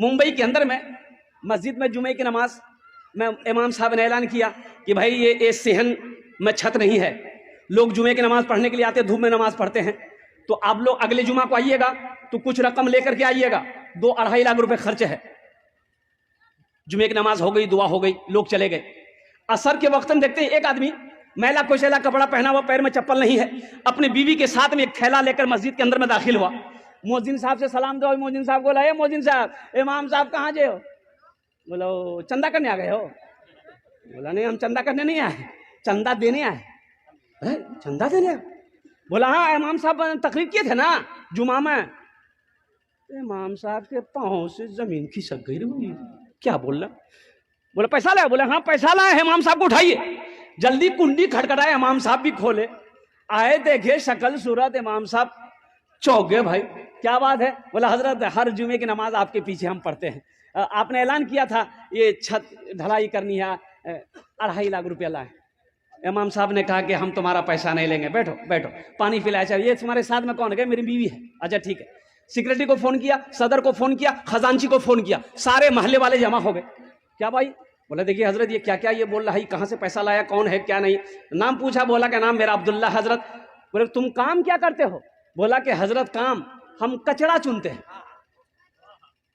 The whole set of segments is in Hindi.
मुंबई के अंदर में मस्जिद में जुमे की नमाज में इमाम साहब ने ऐलान किया कि भाई ये सेहन में छत नहीं है, लोग जुमे की नमाज पढ़ने के लिए आते, धूप में नमाज पढ़ते हैं, तो आप लोग अगले जुमा को आइएगा तो कुछ रकम लेकर के आइएगा, 2-2.5 लाख रुपए खर्च है। जुमे की नमाज हो गई, दुआ हो गई, लोग चले गए। असर के वक्त हम देखते हैं एक आदमी मैला कुचैला कपड़ा पहना हुआ, पैर में चप्पल नहीं है, अपनी बीवी के साथ में एक थैला लेकर मस्जिद के अंदर में दाखिल हुआ। मोहजिन साहब से सलाम दो। मोहजिन साहब बोला, ए मोहजिन साहब, इमाम साहब कहाँ जे हो? बोलो चंदा करने आ गए हो? बोला नहीं, हम चंदा करने नहीं आए, चंदा देने आए। चंदा देने आए? बोला हाँ, इमाम साहब तकरीर किए थे ना जुमा में। इमाम साहब के पाँव से जमीन खिसक गई। क्या बोल रहा? बोला पैसा लाया? बोला हाँ पैसा लाया है, इमाम साहब को उठाइए। जल्दी कुंडी खटखटाए, इमाम साहब भी खोले, आए, देखे शक्ल सूरत, इमाम साहब चौंक गए। भाई क्या बात है? बोला हजरत हर जुमे की नमाज आपके पीछे हम पढ़ते हैं, आपने ऐलान किया था ये छत ढलाई करनी है, 2.5 लाख रुपया लाए। इमाम साहब ने कहा कि हम तुम्हारा पैसा नहीं लेंगे, बैठो बैठो, पानी पिलाया। चाहिए ये तुम्हारे साथ में कौन है? मेरी बीवी है। अच्छा ठीक है। सिक्योरिटी को फोन किया, सदर को फोन किया, खजांची को फोन किया, सारे मोहल्ले वाले जमा हो गए। क्या भाई? बोला देखिए हजरत ये क्या क्या ये बोल रहा है, कहाँ से पैसा लाया, कौन है क्या नहीं। नाम पूछा, बोला क्या नाम मेरा अब्दुल्ला। हजरत बोले तुम काम क्या करते हो? बोला कि हजरत काम हम कचरा चुनते हैं।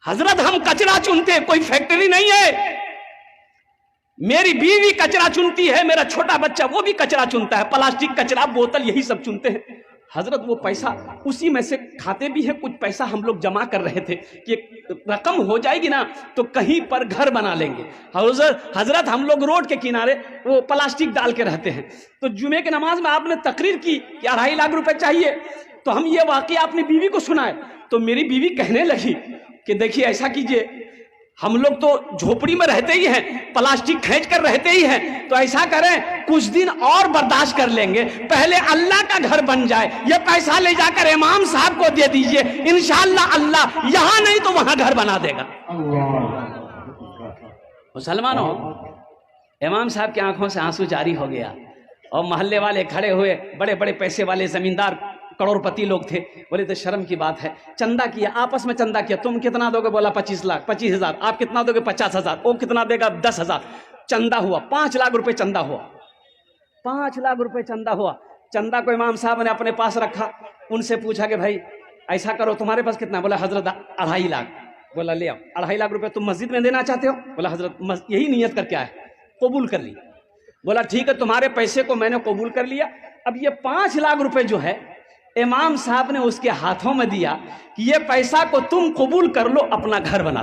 हजरत हम कचरा चुनते हैं, कोई फैक्ट्री नहीं है। मेरी बीवी कचरा चुनती है, मेरा छोटा बच्चा वो भी कचरा चुनता है, प्लास्टिक कचरा बोतल यही सब चुनते हैं। हजरत वो पैसा उसी में से खाते भी हैं, कुछ पैसा हम लोग जमा कर रहे थे कि रकम हो जाएगी ना तो कहीं पर घर बना लेंगे। हजरत हम लोग रोड के किनारे वो प्लास्टिक डाल के रहते हैं। तो जुमे की नमाज में आपने तकरीर की कि 2.5 लाख रुपए चाहिए, तो हम ये वाकया अपनी बीवी को सुनाए। तो मेरी बीवी कहने लगी कि देखिए ऐसा कीजिए, हम लोग तो झोपड़ी में रहते ही हैं, प्लास्टिक खींच कर रहते ही हैं, तो ऐसा करें कुछ दिन और बर्दाश्त कर लेंगे, पहले अल्लाह का घर बन जाए, ये पैसा ले जाकर इमाम साहब को दे दीजिए, इंशाअल्लाह अल्लाह यहां नहीं तो वहां घर बना देगा। मुसलमानों, इमाम साहब की आंखों से आंसू जारी हो गया और मोहल्ले वाले खड़े हुए, बड़े बड़े पैसे वाले जमींदार करोड़पति लोग थे। बोले तो शर्म की बात है, चंदा किया, आपस में चंदा किया, तुम कितना दोगे? बोला 25 लाख, 25,000। आप कितना दोगे? 50,000। वो कितना देगा? 10,000। चंदा हुआ 5 लाख रुपए, चंदा हुआ 5 लाख रुपए चंदा हुआ। चंदा को इमाम साहब ने अपने पास रखा, उनसे पूछा कि भाई ऐसा करो, तुम्हारे पास कितना? बोला हजरत 2.5 लाख। बोला ले आओ, 2.5 लाख रुपए तुम मस्जिद में देना चाहते हो? बोला हजरत यही नियत करके आए, कबूल कर ली। बोला ठीक है, तुम्हारे पैसे को मैंने कबूल कर लिया। अब ये 5 लाख रुपए जो है इमाम साहब ने उसके हाथों में दिया कि ये पैसा को तुम कबूल कर लो, अपना घर बना।